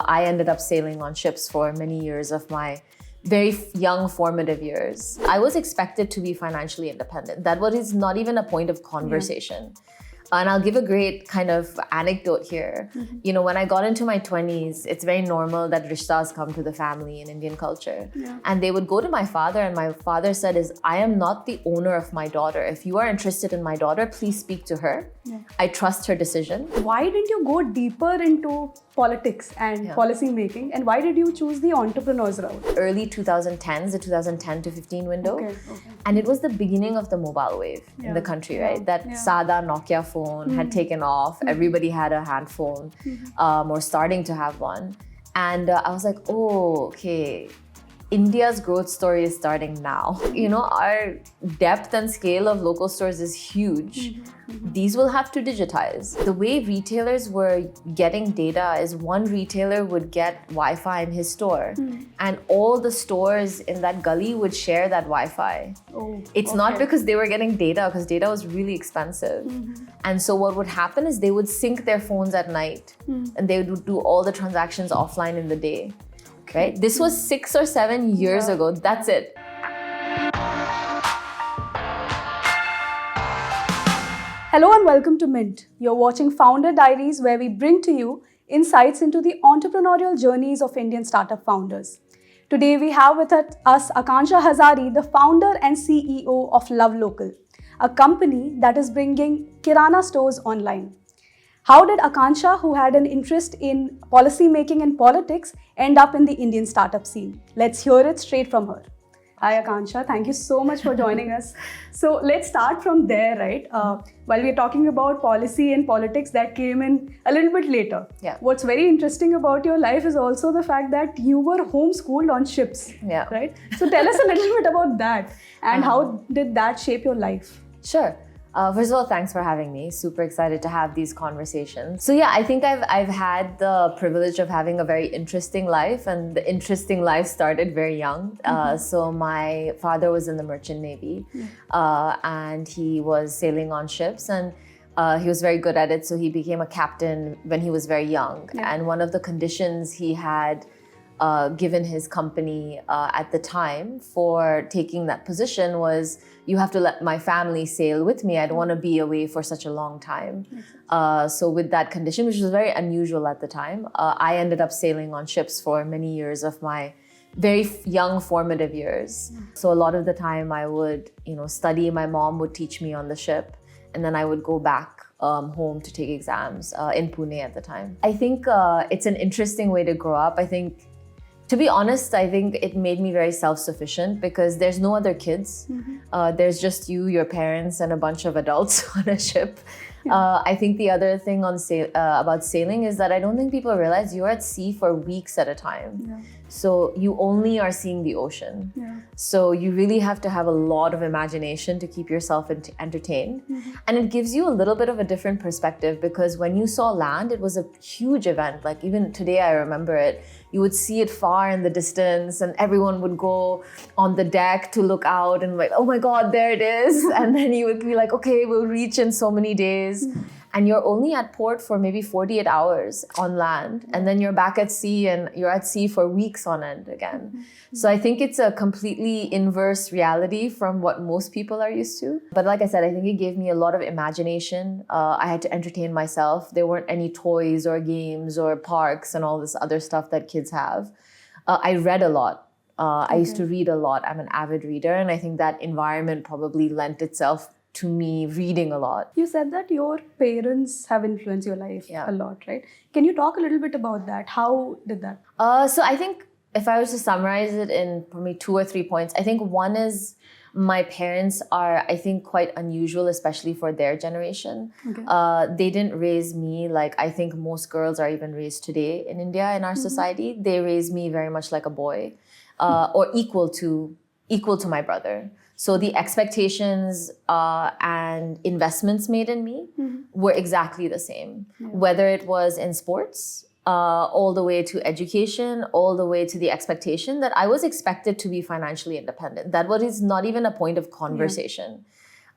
I ended up sailing on ships for many years of my very young formative years. I was expected to be financially independent. That was not even a point of conversation. And I'll give a great kind of anecdote here. You know, when I got into my 20s, it's very normal that rishtas come to the family in Indian culture. And they would go to my father, and my father said I am not the owner of my daughter. If you are interested in my daughter, please speak to her. I trust her decision. Why didn't you go deeper into politics and policy making, and why did you choose the entrepreneur's route? Early 2010s, the 2010 to 15 window. And it was the beginning of the mobile wave in the country, right? That Sada Nokia phone had taken off. Everybody had a hand phone or starting to have one. And I was like, oh, okay. India's growth story is starting now. You know, our depth and scale of local stores is huge. These will have to digitize. The way retailers were getting data is one retailer would get Wi-Fi in his store and all the stores in that gully would share that Wi-Fi. It's not because they were getting data, because data was really expensive. And so what would happen is they would sync their phones at night and they would do all the transactions offline in the day. Right? This was 6 or 7 years ago. That's it. Hello and welcome to Mint. You're watching Founder Diaries, where we bring to you insights into the entrepreneurial journeys of Indian startup founders. Today we have with us Akansha Hazari, the founder and CEO of LoveLocal, a company that is bringing kirana stores online. How did Akansha, who had an interest in policy making and politics, end up in the Indian startup scene? Let's hear it straight from her. Hi Akansha, thank you so much for joining us. So let's start from there, right? While we're talking about policy and politics, that came in a little bit later. What's very interesting about your life is also the fact that you were homeschooled on ships, right? So tell us a little bit about that and how did that shape your life? Sure. First of all, thanks for having me. Super excited to have these conversations. So yeah, I think I've had the privilege of having a very interesting life, and the interesting life started very young. So my father was in the Merchant Navy and he was sailing on ships, and he was very good at it. So he became a captain when he was very young. And one of the conditions he had given his company at the time for taking that position was, you have to let my family sail with me. I don't want to be away for such a long time. So with that condition, which was very unusual at the time, I ended up sailing on ships for many years of my very young formative years. So a lot of the time I would, study. My mom would teach me on the ship, and then I would go back home to take exams in Pune at the time. I think it's an interesting way to grow up. To be honest, I think it made me very self-sufficient because there's no other kids. There's just you, your parents, and a bunch of adults on a ship. I think the other thing about sailing is that I don't think people realize you're at sea for weeks at a time. So you only are seeing the ocean. So you really have to have a lot of imagination to keep yourself entertained. And it gives you a little bit of a different perspective, because when you saw land, it was a huge event. Like even today, I remember it. You would see it far in the distance and everyone would go on the deck to look out and like, oh my God, there it is. And then you would be like, okay, we'll reach in so many days. And you're only at port for maybe 48 hours on land. And then you're back at sea, and you're at sea for weeks on end again. So I think it's a completely inverse reality from what most people are used to. But like I said, I think it gave me a lot of imagination. I had to entertain myself. There weren't any toys or games or parks and all this other stuff that kids have. I read a lot. I used to read a lot. I'm an avid reader. And I think that environment probably lent itself to me reading a lot. You said that your parents have influenced your life a lot, right? Can you talk a little bit about that? How did that? So I think if I was to summarize it in probably 2 or 3 points, I think one is my parents are, I think, quite unusual, especially for their generation. They didn't raise me like I think most girls are even raised today in India, in our society. They raised me very much like a boy or equal to my brother. So the expectations and investments made in me were exactly the same, whether it was in sports, all the way to education, all the way to the expectation that I was expected to be financially independent. That was not even a point of conversation.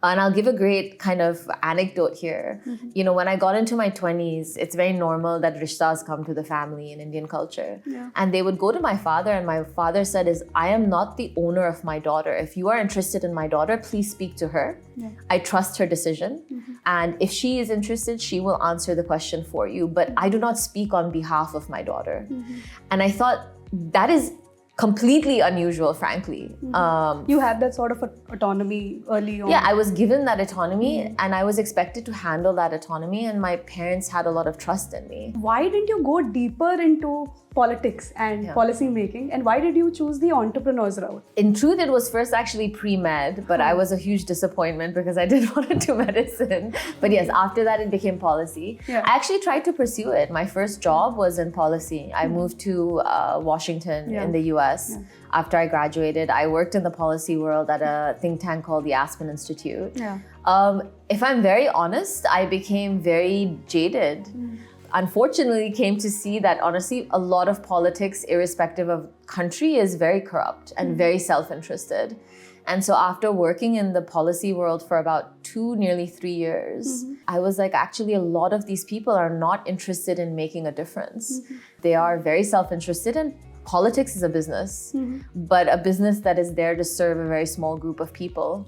And I'll give a great kind of anecdote here. You know, when I got into my 20s, it's very normal that rishtas come to the family in Indian culture. And they would go to my father, and my father said I am not the owner of my daughter. If you are interested in my daughter, please speak to her. I trust her decision. And if she is interested, she will answer the question for you. But I do not speak on behalf of my daughter. And I thought that is completely unusual, frankly. You had that sort of autonomy early on. Yeah, I was given that autonomy and I was expected to handle that autonomy, and my parents had a lot of trust in me. Why didn't you go deeper into politics and policy making, and why did you choose the entrepreneur's route? In truth, it was first actually pre-med, but I was a huge disappointment because I didn't want to do medicine. But yes, after that it became policy. I actually tried to pursue it. My first job was in policy. I moved to Washington in the US. After I graduated, I worked in the policy world at a think tank called the Aspen Institute. If I'm very honest, I became very jaded. Unfortunately, came to see that honestly, a lot of politics, irrespective of country, is very corrupt and very self-interested. And so after working in the policy world for about 2, nearly 3 years, I was like, actually, a lot of these people are not interested in making a difference. They are very self-interested, and politics is a business, but a business that is there to serve a very small group of people,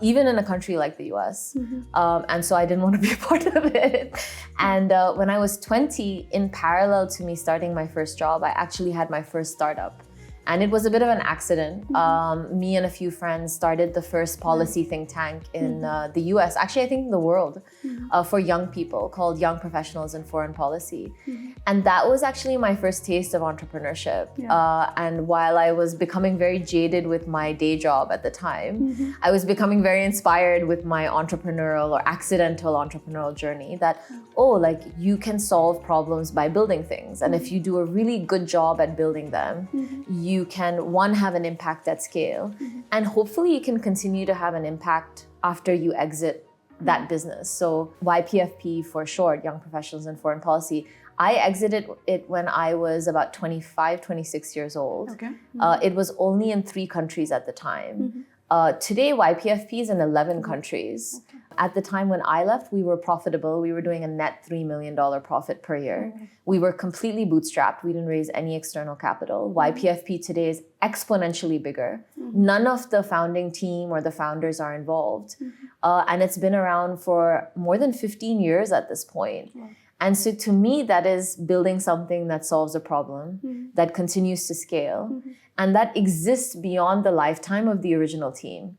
even in a country like the US. And so I didn't want to be a part of it. And when I was 20, in parallel to me starting my first job, I actually had my first startup. And it was a bit of an accident. Me and a few friends started the first policy think tank in the US, actually I think in the world, for young people, called Young Professionals in Foreign Policy. And that was actually my first taste of entrepreneurship. And while I was becoming very jaded with my day job at the time, I was becoming very inspired with my entrepreneurial or accidental entrepreneurial journey that, like you can solve problems by building things. And if you do a really good job at building them, you can, one, have an impact at scale, and hopefully you can continue to have an impact after you exit that business. So YPFP for short, Young Professionals in Foreign Policy, I exited it when I was about 25, 26 years old. It was only in 3 countries at the time. Today, YPFP is in 11 countries. At the time when I left, we were profitable. We were doing a net $3 million profit per year. We were completely bootstrapped. We didn't raise any external capital. YPFP today is exponentially bigger. None of the founding team or the founders are involved. And it's been around for more than 15 years at this point. And so to me, that is building something that solves a problem, that continues to scale, and that exists beyond the lifetime of the original team.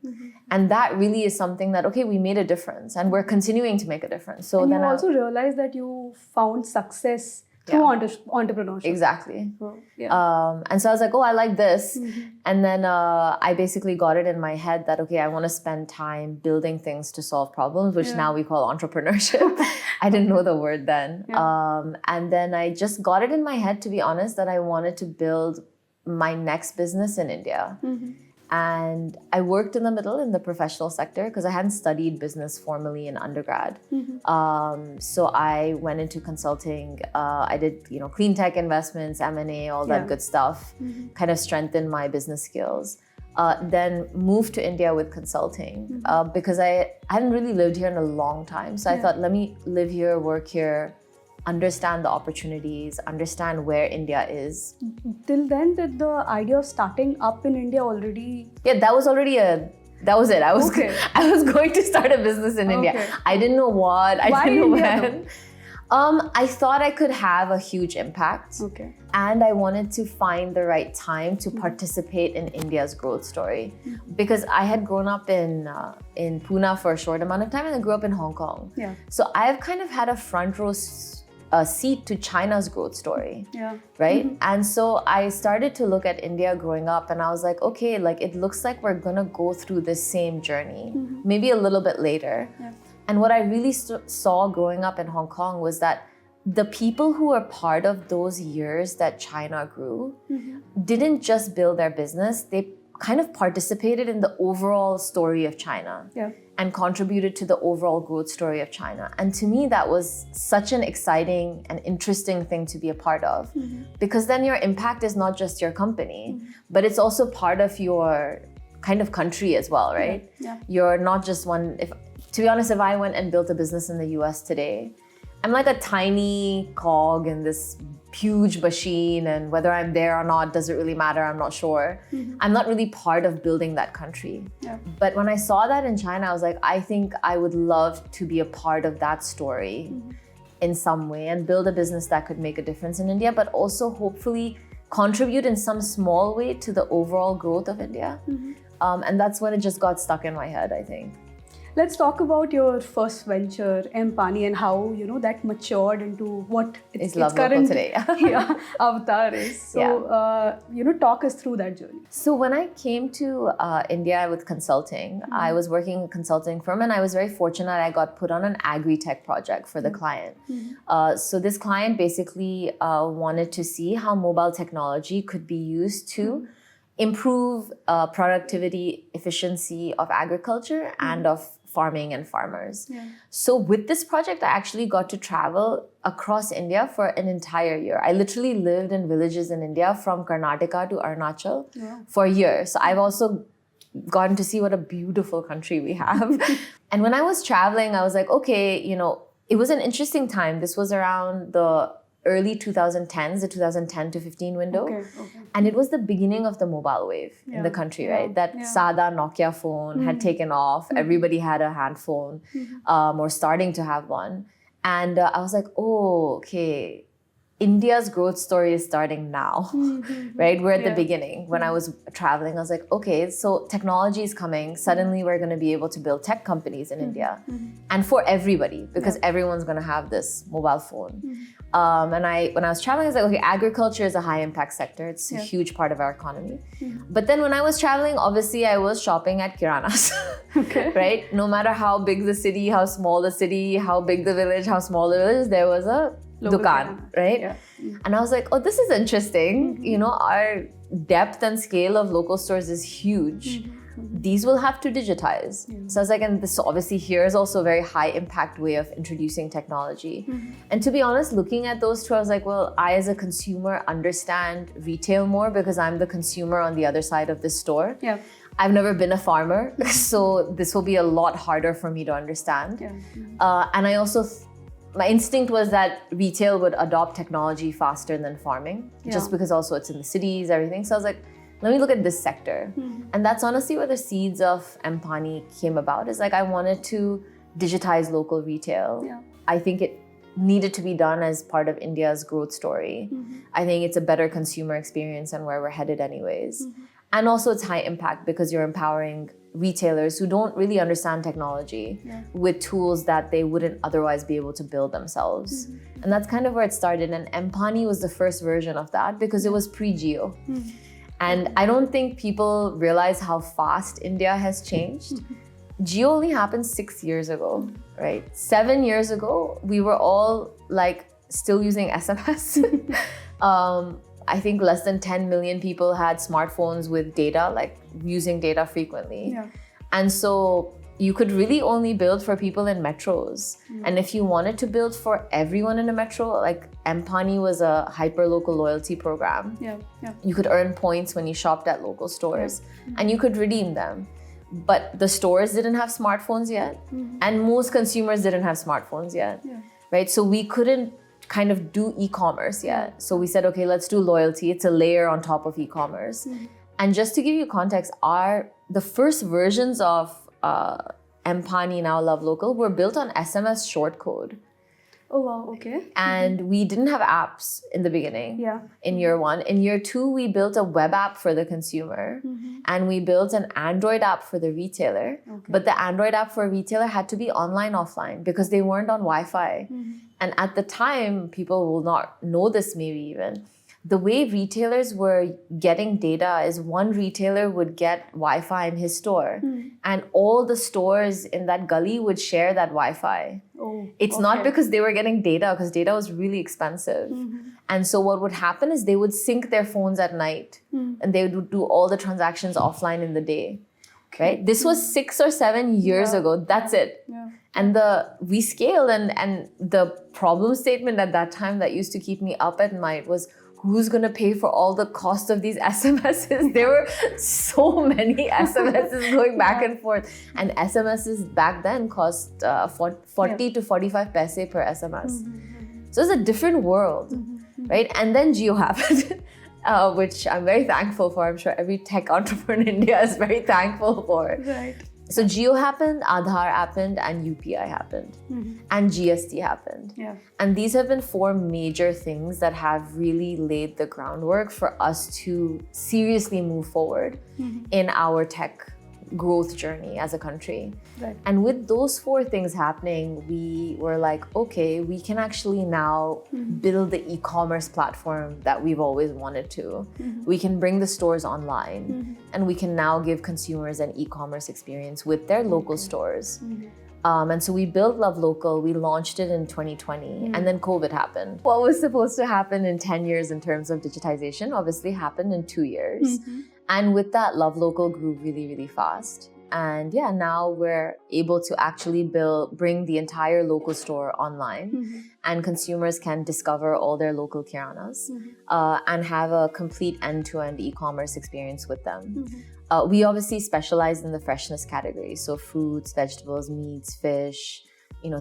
And that really is something that, okay, we made a difference and we're continuing to make a difference. So and then you also realized that you found success through entrepreneurship. Exactly. And so I was like, I like this. And then I basically got it in my head that, okay, I want to spend time building things to solve problems, which now we call entrepreneurship. I didn't know the word then. And then I just got it in my head, to be honest, that I wanted to build my next business in India. And I worked in the middle in the professional sector because I hadn't studied business formally in undergrad. So I went into consulting. I did, clean tech investments, M&A, all that good stuff, kind of strengthened my business skills. Then moved to India with consulting because I hadn't really lived here in a long time. So I thought, let me live here, work here, understand the opportunities, understand where India is. Till then, did the idea of starting up in India already? Yeah, that was it. I was going to start a business in India. I didn't know what, I didn't know when. I thought I could have a huge impact. And I wanted to find the right time to participate in India's growth story. Because I had grown up in Pune for a short amount of time and I grew up in Hong Kong. So I've kind of had a front row seat to China's growth story, right? And so I started to look at India growing up and I was like, okay, like it looks like we're gonna go through this same journey, maybe a little bit later. And what I really saw growing up in Hong Kong was that the people who were part of those years that China grew didn't just build their business, they kind of participated in the overall story of China and contributed to the overall growth story of China. And to me, that was such an exciting and interesting thing to be a part of, because then your impact is not just your company, but it's also part of your kind of country as well, right? Yeah. You're not just one. To be honest, if I went and built a business in the US today, I'm like a tiny cog in this huge machine, and whether I'm there or not doesn't really matter. I'm not sure. I'm not really part of building that country. Yeah. But when I saw that in China, I was like, I think I would love to be a part of that story in some way and build a business that could make a difference in India, but also hopefully contribute in some small way to the overall growth of India. And that's when it just got stuck in my head, I think. Let's talk about your first venture, mPaani, and how that matured into what its LoveLocal today. avatar is. So, talk us through that journey. So when I came to India with consulting, I was working in a consulting firm, and I was very fortunate. I got put on an agri-tech project for the client. So this client basically wanted to see how mobile technology could be used to improve productivity, efficiency of agriculture and of farming and farmers. So with this project, I actually got to travel across India for an entire year. I literally lived in villages in India from Karnataka to Arunachal for a year. So I've also gotten to see what a beautiful country we have. And when I was traveling, I was like, okay, it was an interesting time. This was around the early 2010s, the 2010 to 15 window. And it was the beginning of the mobile wave in the country, right? That Sada Nokia phone had taken off. Everybody had a hand phone or starting to have one. And I was like, oh, okay, India's growth story is starting now, right? We're at the beginning. When I was traveling, I was like, okay, so technology is coming. Suddenly we're going to be able to build tech companies in India and for everybody, because everyone's going to have this mobile phone. And when I was traveling, I was like, okay, agriculture is a high impact sector. It's a huge part of our economy. But then when I was traveling, obviously I was shopping at Kiranas, right? No matter how big the city, how small the city, how big the village, how small the village, there was a dukaan, right? And I was like, oh, this is interesting. Our depth and scale of local stores is huge. These will have to digitize. So I was like, and this obviously here is also a very high impact way of introducing technology. And to be honest, looking at those two, I was like, well, I as a consumer understand retail more because I'm the consumer on the other side of this store. I've never been a farmer, so this will be a lot harder for me to understand. And I also my instinct was that retail would adopt technology faster than farming, just because also it's in the cities, everything. So I was like, let me look at this sector. And that's honestly where the seeds of mPaani came about. Is like, I wanted to digitize local retail. I think it needed to be done as part of India's growth story. I think it's a better consumer experience and where we're headed anyways. And also it's high impact because you're empowering retailers who don't really understand technology with tools that they wouldn't otherwise be able to build themselves. And that's kind of where it started. And mPaani was the first version of that because it was pre-Geo. And I don't think people realize how fast India has changed. Geo only happened 6 years ago, right? 7 years ago, we were all like still using SMS. I think less than 10 million people had smartphones with data, like using data frequently. And so you could really only build for people in metros. And if you wanted to build for everyone in a metro, like mPaani was a hyper-local loyalty program. You could earn points when you shopped at local stores and you could redeem them. But the stores didn't have smartphones yet. And most consumers didn't have smartphones yet, right? So we couldn't kind of do e-commerce yet. So we said, okay, let's do loyalty. It's a layer on top of e-commerce. And just to give you context, the first versions of mPaani, now LoveLocal, were built on SMS shortcode. Oh, wow, okay. And we didn't have apps in the beginning, in year one. In year two, we built a web app for the consumer and we built an Android app for the retailer. But the Android app for a retailer had to be online, offline because they weren't on Wi-Fi. And at the time, people will not know this maybe even, the way retailers were getting data is one retailer would get Wi-Fi in his store and all the stores in that gully would share that Wi-Fi. It's not because they were getting data, because data was really expensive. And so what would happen is they would sync their phones at night and they would do all the transactions offline in the day. Right? This was 6 or 7 years ago. That's it. And we scaled and the problem statement at that time that used to keep me up at night was, who's going to pay for all the cost of these SMSs? There were so many SMSs going back and forth. And SMSs back then cost 40 to 45 paise per SMS. So it's a different world, right? And then Jio happened, which I'm very thankful for. I'm sure every tech entrepreneur in India is very thankful for. Right. So Jio happened, Aadhaar happened, and UPI happened, and GST happened. Yeah. And these have been 4 major things that have really laid the groundwork for us to seriously move forward in our tech growth journey as a country. Right. And with those 4 things happening, we were like, okay, we can actually now build the e-commerce platform that we've always wanted to. We can bring the stores online, and we can now give consumers an e-commerce experience with their local stores. And so we built LoveLocal, we launched it in 2020, and then COVID happened. What was supposed to happen in 10 years in terms of digitization obviously happened in 2 years. And with that, LoveLocal grew really, really fast. And yeah, now we're able to actually bring the entire local store online, and consumers can discover all their local kiranas and have a complete end-to-end e-commerce experience with them. We obviously specialize in the freshness category, so fruits, vegetables, meats, fish,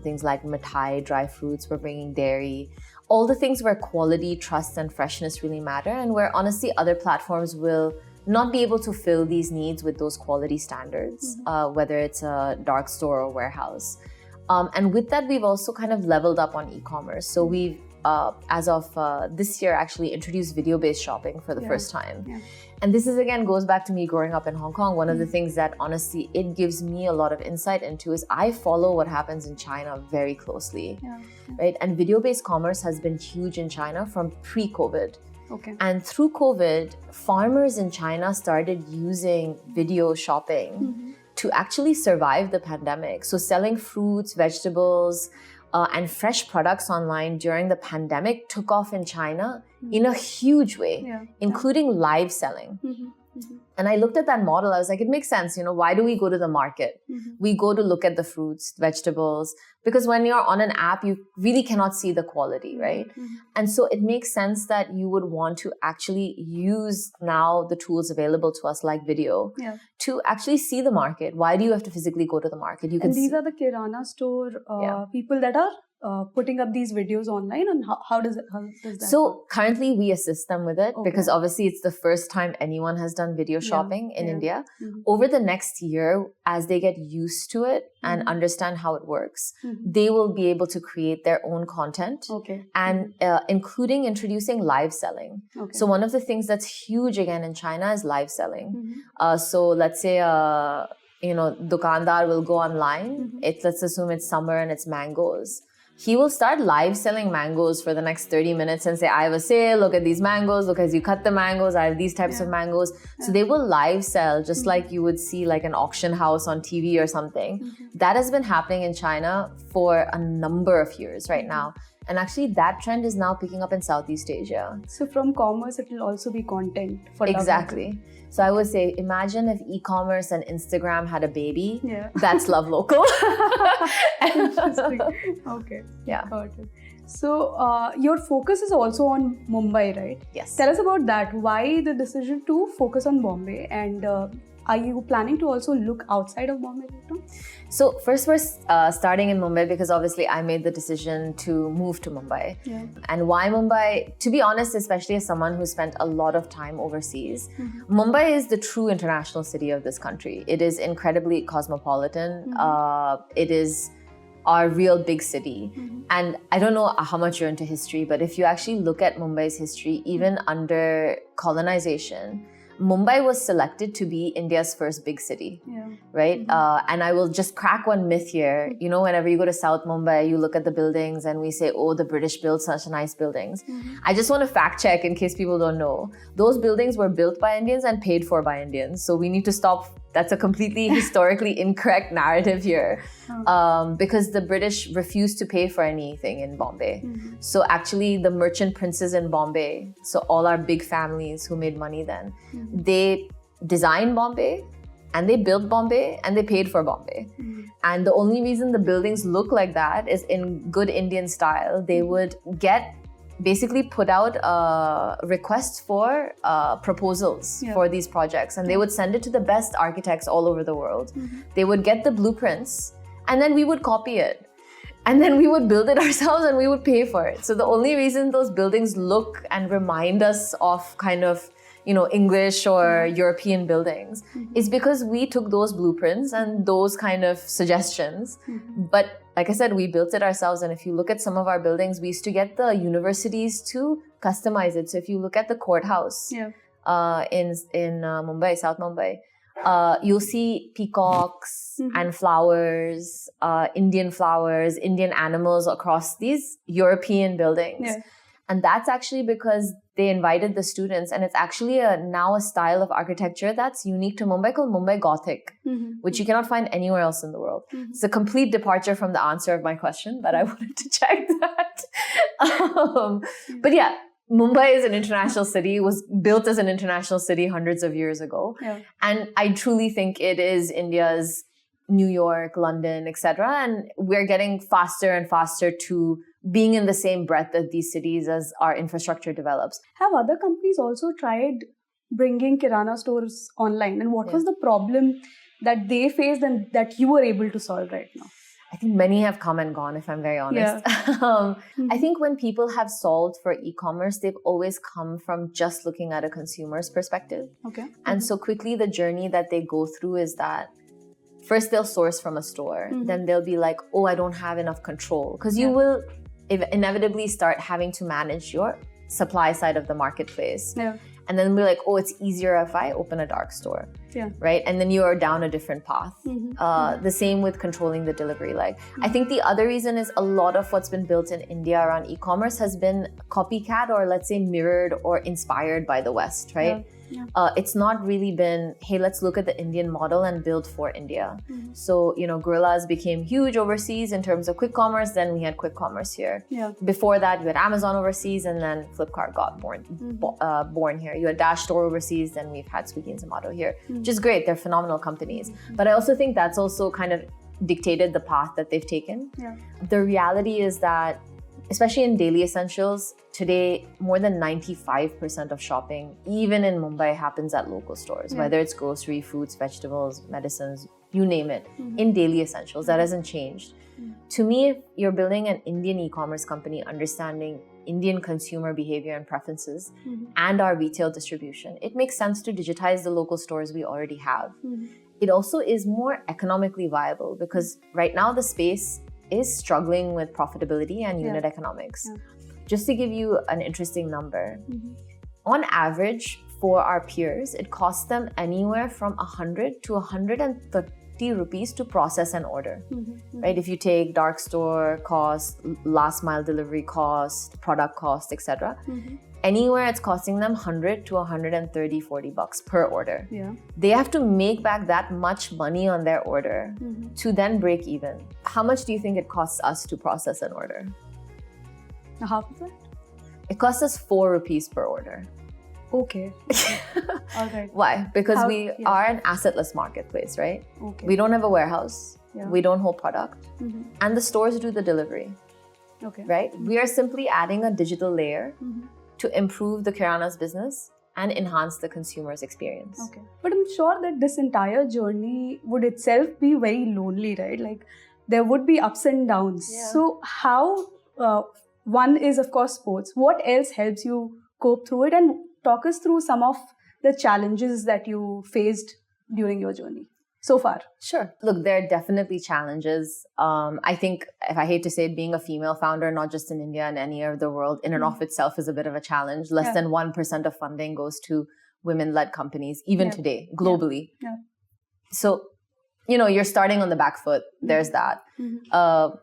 things like mithai, dry fruits. We're bringing dairy, all the things where quality, trust, and freshness really matter, and where honestly other platforms will not be able to fill these needs with those quality standards, whether it's a dark store or warehouse. And with that, we've also kind of leveled up on e-commerce. So we've, as of this year, actually introduced video-based shopping for the first time. And this is, again, goes back to me growing up in Hong Kong. One of the things that honestly, it gives me a lot of insight into is I follow what happens in China very closely, right? And video-based commerce has been huge in China from pre-COVID. Okay. And through COVID, farmers in China started using video shopping to actually survive the pandemic. So selling fruits, vegetables, and fresh products online during the pandemic took off in China in a huge way, including live selling. And I looked at that model, I was like, it makes sense. Why do we go to the market? We go to look at the fruits, vegetables, because when you're on an app, you really cannot see the quality, right? And so it makes sense that you would want to actually use now the tools available to us like video to actually see the market. Why do you have to physically go to the market? You can and these are the Kirana store people that are putting up these videos online, and how does that So currently we assist them with it because obviously it's the first time anyone has done video shopping in India. Over the next year, as they get used to it and understand how it works, they will be able to create their own content and including introducing live selling. So one of the things that's huge again in China is live selling. So let's say dukandar will go online. Let's assume it's summer and it's mangoes. He will start live selling mangoes for the next 30 minutes and say, I have a sale, look at these mangoes, look as you cut the mangoes, I have these types of mangoes. So they will live sell just like you would see like an auction house on TV or something. That has been happening in China for a number of years right now. And actually that trend is now picking up in Southeast Asia. So from commerce, it will also be content for Exactly. So I would say, imagine if e-commerce and Instagram had a baby. That's LoveLocal. Interesting. Okay. Yeah. Got it. So your focus is also on Mumbai, right? Yes. Tell us about that. Why the decision to focus on Bombay, and are you planning to also look outside of Bombay right now? So first we're starting in Mumbai because obviously I made the decision to move to Mumbai. And why Mumbai? To be honest, especially as someone who spent a lot of time overseas, Mumbai is the true international city of this country. It is incredibly cosmopolitan. It is our real big city. And I don't know how much you're into history, but if you actually look at Mumbai's history, even under colonization, Mumbai was selected to be India's first big city, right? And I will just crack one myth here. Whenever you go to South Mumbai, you look at the buildings and we say, oh, the British built such nice buildings. I just want to fact check in case people don't know. Those buildings were built by Indians and paid for by Indians. So we need to stop. That's a completely historically incorrect narrative here because the British refused to pay for anything in Bombay. So actually the merchant princes in Bombay, so all our big families who made money then, they designed Bombay and they built Bombay and they paid for Bombay. And the only reason the buildings look like that is in good Indian style. They would get basically put out requests for proposals for these projects, and they would send it to the best architects all over the world. They would get the blueprints, and then we would copy it. And then we would build it ourselves and we would pay for it. So the only reason those buildings look and remind us of kind of, English or European buildings is because we took those blueprints and those kind of suggestions. But like I said, we built it ourselves. And if you look at some of our buildings, we used to get the universities to customize it. So if you look at the courthouse in Mumbai, South Mumbai, you'll see peacocks and flowers, Indian animals across these European buildings. Yeah. And that's actually because they invited the students, and it's actually now a style of architecture that's unique to Mumbai called Mumbai Gothic, which you cannot find anywhere else in the world. It's a complete departure from the answer of my question, but I wanted to check that. But yeah, Mumbai is an international city, was built as an international city hundreds of years ago. Yeah. And I truly think it is India's New York, London, etc. And we're getting faster and faster to being in the same breadth of these cities as our infrastructure develops. Have other companies also tried bringing Kirana stores online? And what was the problem that they faced and that you were able to solve right now? I think many have come and gone, if I'm very honest. Yeah. I think when people have solved for e-commerce, they've always come from just looking at a consumer's perspective. Okay. And so quickly the journey that they go through is that first they'll source from a store. Then they'll be like, oh, I don't have enough control. Because you will inevitably start having to manage your supply side of the marketplace. Yeah. And then we're like, oh, it's easier if I open a dark store, right? And then you are down a different path. The same with controlling the delivery. I think the other reason is a lot of what's been built in India around e-commerce has been copycat or let's say mirrored or inspired by the West, right? Yeah. It's not really been, hey, let's look at the Indian model and build for India. So, Gorillas became huge overseas in terms of quick commerce. Then we had quick commerce here. Yeah. Before that, you had Amazon overseas, and then Flipkart got born here. You had Dash Store overseas, then we've had Swiggy and Zomato here, which is great. They're phenomenal companies. But I also think that's also kind of dictated the path that they've taken. Yeah. The reality is that, especially in daily essentials, today more than 95% of shopping, even in Mumbai, happens at local stores, whether it's grocery, fruits, vegetables, medicines, you name it, in daily essentials. That hasn't changed. To me, if you're building an Indian e-commerce company, understanding Indian consumer behavior and preferences and our retail distribution, it makes sense to digitize the local stores we already have. It also is more economically viable because right now the space is struggling with profitability and unit economics. Just to give you an interesting number, on average for our peers, it costs them anywhere from 100 to 130 rupees to process an order, right? If you take dark store cost, last mile delivery cost, product cost, etc. Anywhere it's costing them 100 to 130, 40 bucks per order. Yeah. They have to make back that much money on their order to then break even. How much do you think it costs us to process an order? Half of it? It costs us 4 rupees per order. Okay. All right. Why? Because we are an assetless marketplace, right? Okay. We don't have a warehouse. Yeah. We don't hold product. And the stores do the delivery. Okay. Right? We are simply adding a digital layer to improve the Kiranas business and enhance the consumer's experience. Okay. But I'm sure that this entire journey would itself be very lonely, right? Like there would be ups and downs. Yeah. So how, one is of course sports. What else helps you cope through it? And talk us through some of the challenges that you faced during your journey so far. Sure. Look, there are definitely challenges. I think, if I hate to say it, being a female founder, not just in India and anywhere of the world, in and of itself is a bit of a challenge. Less than 1% of funding goes to women-led companies, even today, globally. Yeah. So, you're starting on the back foot. There's that.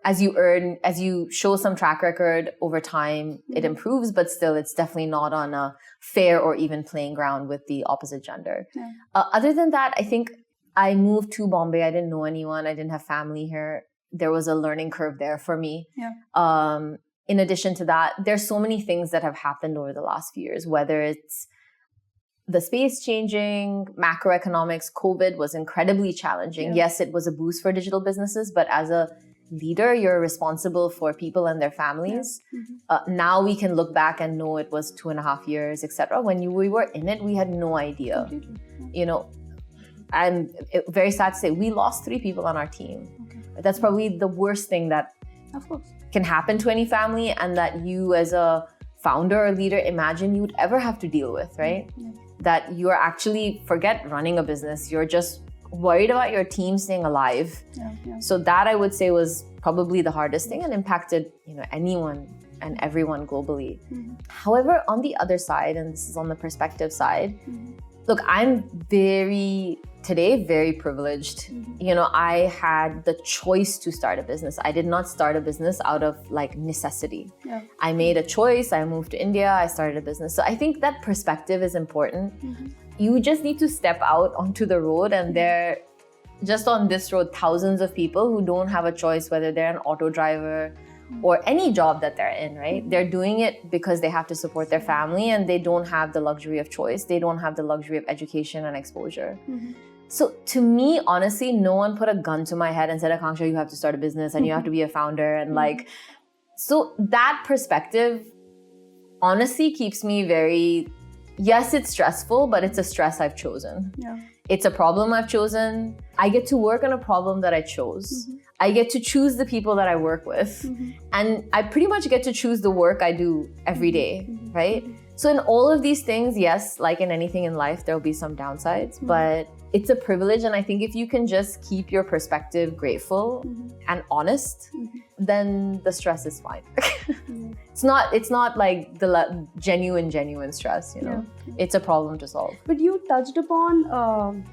As you show some track record over time, it improves, but still it's definitely not on a fair or even playing ground with the opposite gender. Yeah. Other than that, I think I moved to Bombay. I didn't know anyone. I didn't have family here. There was a learning curve there for me. Yeah. In addition to that, there's so many things that have happened over the last few years, whether it's the space changing, macroeconomics, COVID was incredibly challenging. Yeah. Yes, it was a boost for digital businesses, but as a leader, you're responsible for people and their families. Now we can look back and know it was 2.5 years, etc. When we were in it, we had no idea. You know, I'm very sad to say we lost 3 people on our team. That's probably the worst thing that can happen to any family, and that you as a founder or leader imagine you'd ever have to deal with, right? That you're actually, forget running a business, you're just worried about your team staying alive. So that I would say was probably the hardest thing and impacted, you know, anyone and everyone globally. However, on the other side, and this is on the perspective side, look, I'm today very privileged. You know, I had the choice to start a business. I did not start a business out of like necessity. I made a choice. I moved to India. I started a business. So I think that perspective is important. You just need to step out onto the road, and there, just on this road, thousands of people who don't have a choice whether they're an auto driver or any job that they're in, right? They're doing it because they have to support their family, and they don't have the luxury of choice. They don't have the luxury of education and exposure. So to me, honestly, no one put a gun to my head and said, Akansha, you have to start a business and you have to be a founder. And like, so that perspective honestly keeps me very, yes, it's stressful, but it's a stress I've chosen. It's a problem I've chosen. I get to work on a problem that I chose. I get to choose the people that I work with. And I pretty much get to choose the work I do every day, right? So in all of these things, yes, like in anything in life, there'll be some downsides, but it's a privilege. And I think if you can just keep your perspective grateful and honest, then the stress is fine. It's not like the genuine stress, you know. It's a problem to solve. But you touched upon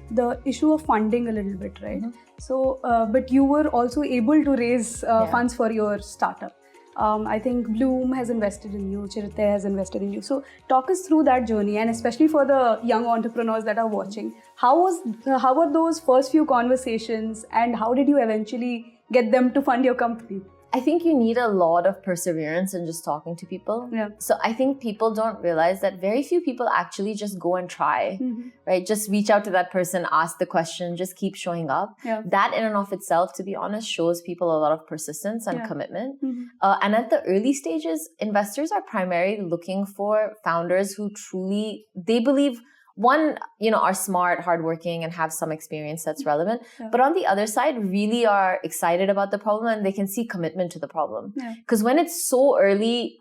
the issue of funding a little bit, right? So, but you were also able to raise funds for your startup. I think Bloom has invested in you, Chirite has invested in you. So talk us through that journey, and especially for the young entrepreneurs that are watching. How were those first few conversations, and how did you eventually get them to fund your company? I think you need a lot of perseverance in just talking to people. So I think people don't realize that very few people actually just go and try, right? Just reach out to that person, ask the question, just keep showing up. That in and of itself, to be honest, shows people a lot of persistence and commitment. And at the early stages, investors are primarily looking for founders who truly, they believe, one, you know, are smart, hardworking, and have some experience that's relevant. But on the other side, really are excited about the problem, and they can see commitment to the problem. Because when it's so early,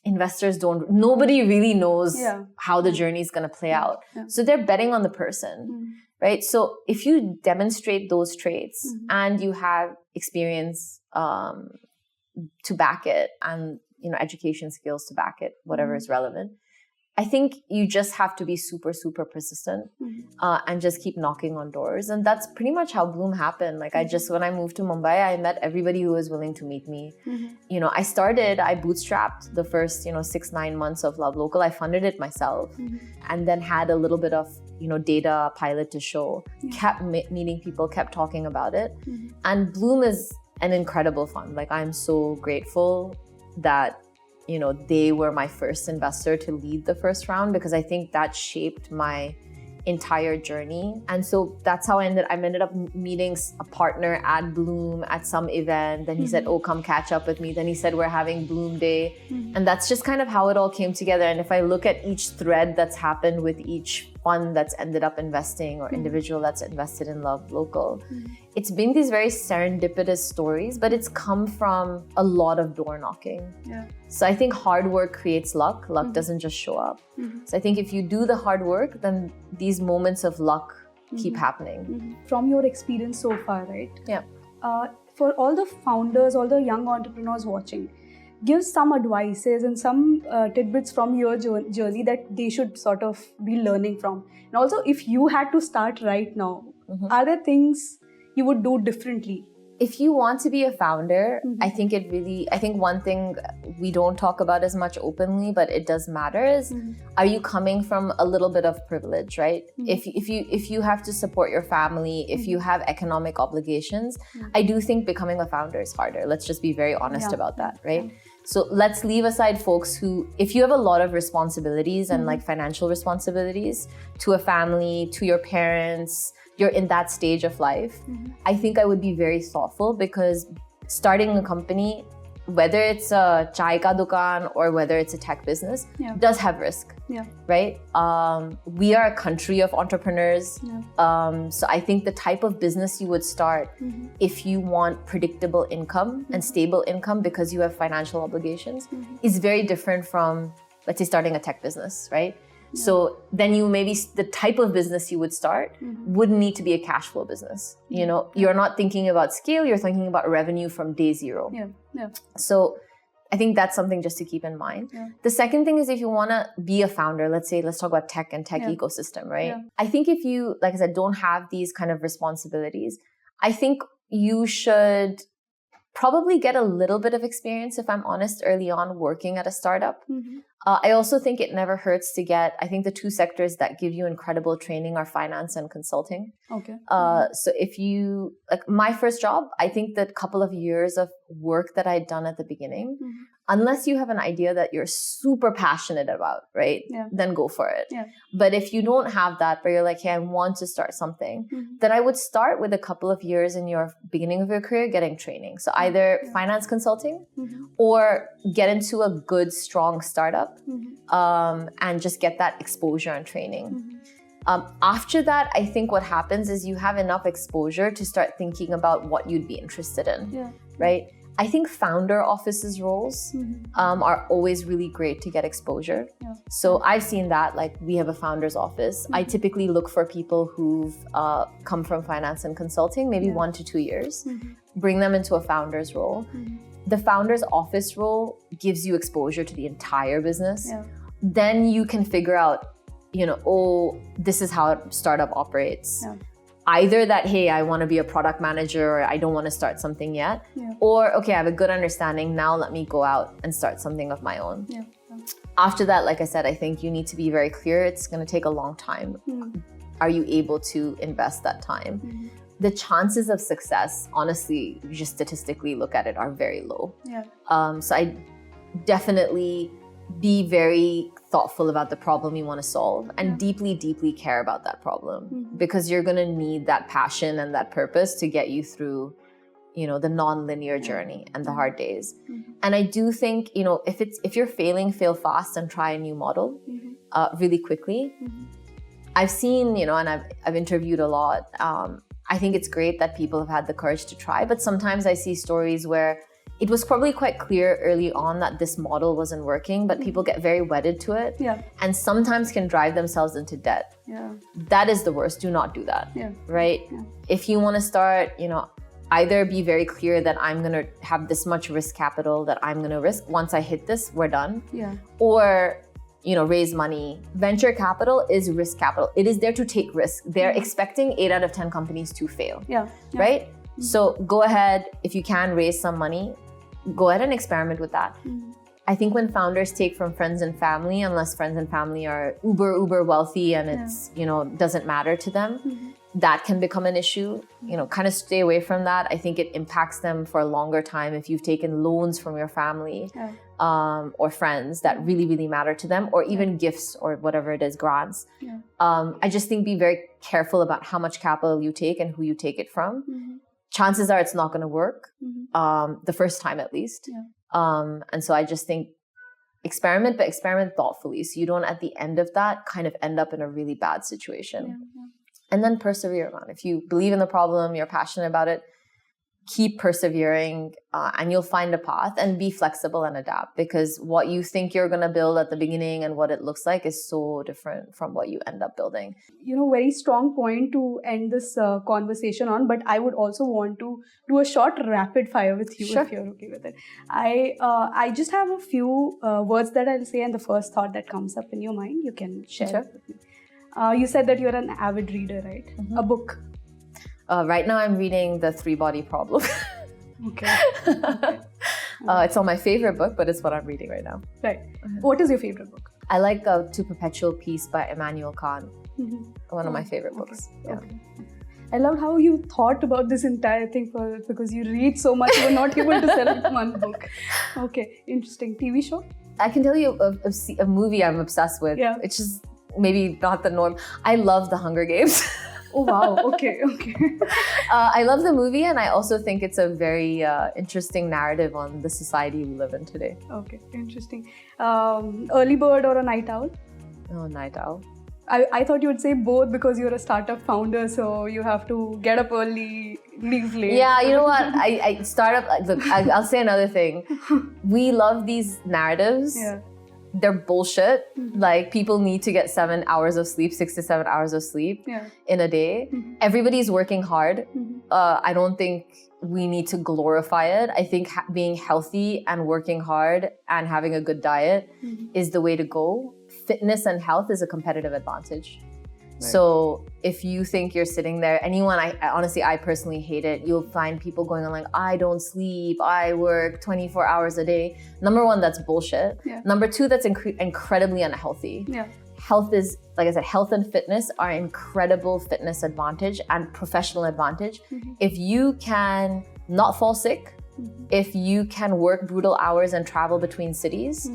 investors nobody really knows how the journey is going to play out. So they're betting on the person, right? So if you demonstrate those traits and you have experience to back it, and, you know, education skills to back it, whatever is relevant, I think you just have to be super, super persistent and just keep knocking on doors. And that's pretty much how Bloom happened. Like when I moved to Mumbai, I met everybody who was willing to meet me. You know, I bootstrapped the first, 6-9 months of LoveLocal. I funded it myself and then had a little bit of, data pilot to show, kept meeting people, kept talking about it. And Bloom is an incredible fund. Like, I'm so grateful that they were my first investor to lead the first round, because I think that shaped my entire journey. And so that's how I ended up meeting a partner at Bloom at some event. Then he said, oh, come catch up with me. Then he said, we're having Bloom Day. And that's just kind of how it all came together. And if I look at each thread that's happened with each fund that's ended up investing or individual that's invested in LoveLocal, it's been these very serendipitous stories, but it's come from a lot of door knocking. So I think hard work creates luck. Luck doesn't just show up. So I think if you do the hard work, then these moments of luck keep happening. From your experience so far, right? Yeah. For all the founders, all the young entrepreneurs watching, give some advices and some tidbits from your journey that they should sort of be learning from. And also, if you had to start right now, are there things you would do differently? If you want to be a founder, I think one thing we don't talk about as much openly, but it does matter, is are you coming from a little bit of privilege, right? If you have to support your family, if you have economic obligations, I do think becoming a founder is harder. Let's just be very honest about that, right? So let's leave aside folks who, if you have a lot of responsibilities and like financial responsibilities to a family, to your parents, you're in that stage of life, I think I would be very thoughtful, because starting a company, whether it's a chai ka dukaan or whether it's a tech business, does have risk, right? We are a country of entrepreneurs. So I think the type of business you would start if you want predictable income and stable income because you have financial obligations is very different from, let's say, starting a tech business, right? So then the type of business you would start would need to be a cash flow business. You know, you're not thinking about scale, you're thinking about revenue from day zero. So I think that's something just to keep in mind. The second thing is if you want to be a founder, let's talk about tech and tech ecosystem, right? I think if you, like I said, don't have these kind of responsibilities, I think you should probably get a little bit of experience, if I'm honest, early on working at a startup. I also think it never hurts to get, I think the two sectors that give you incredible training are finance and consulting. So if you, like my first job, I think that couple of years of work that I'd done at the beginning, unless you have an idea that you're super passionate about, right? Then go for it. But if you don't have that, but you're like, hey, I want to start something, then I would start with a couple of years in your beginning of your career getting training. So either finance consulting or get into a good, strong startup and just get that exposure and training. After that, I think what happens is you have enough exposure to start thinking about what you'd be interested in, right? I think founder offices roles are always really great to get exposure. So I've seen that, like we have a founder's office. I typically look for people who've come from finance and consulting, maybe 1 to 2 years, bring them into a founder's role. The founder's office role gives you exposure to the entire business. Then you can figure out, you know, oh, this is how a startup operates. Either that, hey, I want to be a product manager or I don't want to start something yet. Or, okay, I have a good understanding. Now let me go out and start something of my own. After that, like I said, I think you need to be very clear. It's going to take a long time. Are you able to invest that time? The chances of success, honestly, you just statistically look at it, are very low. So I definitely be very thoughtful about the problem you want to solve and deeply, deeply care about that problem because you're going to need that passion and that purpose to get you through, you know, the non-linear journey and the hard days. And I do think, you know, if you're failing, fail fast and try a new model really quickly. I've seen, you know, and I've interviewed a lot. I think it's great that people have had the courage to try, but sometimes I see stories where it was probably quite clear early on that this model wasn't working, but people get very wedded to it and sometimes can drive themselves into debt. That is the worst. Do not do that, right? If you want to start, you know, either be very clear that I'm going to have this much risk capital that I'm going to risk. Once I hit this, we're done. Or, you know, raise money. Venture capital is risk capital. It is there to take risk. They're expecting 8 out of 10 companies to fail, right? So go ahead, if you can raise some money, go ahead and experiment with that. I think when founders take from friends and family, unless friends and family are uber wealthy and it's, you know, doesn't matter to them, that can become an issue. You know, kind of stay away from that. I think it impacts them for a longer time if you've taken loans from your family or friends that really, really matter to them, or even gifts or whatever it is, grants. I just think be very careful about how much capital you take and who you take it from. Chances are it's not going to work the first time at least. And so I just think experiment, but experiment thoughtfully so you don't at the end of that kind of end up in a really bad situation. And then persevere, man. If you believe in the problem, you're passionate about it, keep persevering and you'll find a path, and be flexible and adapt, because what you think you're going to build at the beginning and what it looks like is so different from what you end up building. You know, very strong point to end this conversation on, but I would also want to do a short rapid fire with you if you're okay with it. I just have a few words that I'll say, and the first thought that comes up in your mind, you can share it with me. You said that you're an avid reader, right? A book. Right now I'm reading The 3-Body Problem. It's not my favorite book, but it's what I'm reading right now. Right. What is your favorite book? I like To Perpetual Peace by Immanuel Kant. One of my favorite books. I love how you thought about this entire thing because you read so much, you were not able to select one book. Okay, interesting. TV show? I can tell you a movie I'm obsessed with, which is maybe not the norm. I love The Hunger Games. Oh wow. Okay. Okay. I love the movie, and I also think it's a very interesting narrative on the society we live in today. Okay. Interesting. Early bird or a night owl? Oh, night owl. I thought you would say both because you're a startup founder, so you have to get up early, leave late. Yeah, you know what? I startup. Look, I'll say another thing. We love these narratives. Yeah. They're bullshit. Like, people need to get 7 hours of sleep, 6 to 7 hours of sleep in a day. Everybody's working hard. I don't think we need to glorify it. I think being healthy and working hard and having a good diet is the way to go. Fitness and health is a competitive advantage. Right. So if you think you're sitting there, anyone, I personally hate it. You'll find people going on like, I don't sleep, I work 24 hours a day. Number one, that's bullshit. Yeah. Number two, that's incredibly unhealthy. Yeah. Health is, like I said, health and fitness are incredible fitness advantage and professional advantage. If you can not fall sick, if you can work brutal hours and travel between cities,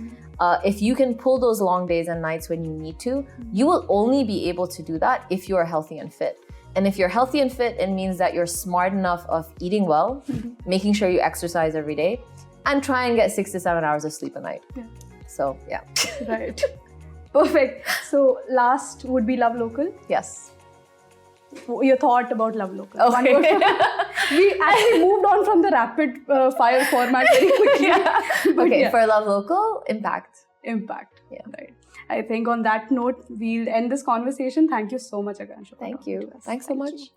if you can pull those long days and nights when you need to, you will only be able to do that if you are healthy and fit. And if you're healthy and fit, it means that you're smart enough of eating well, making sure you exercise every day, and try and get 6 to 7 hours of sleep a night. Yeah. So, yeah. Right. Perfect. So, last would be LoveLocal. Yes. Your thought about LoveLocal. Okay. We actually moved on from the rapid fire format very quickly. Okay, for LoveLocal, impact. Impact. Yeah. Right. I think on that note, we'll end this conversation. Thank you so much, Akansha. Thank you. Thanks so much.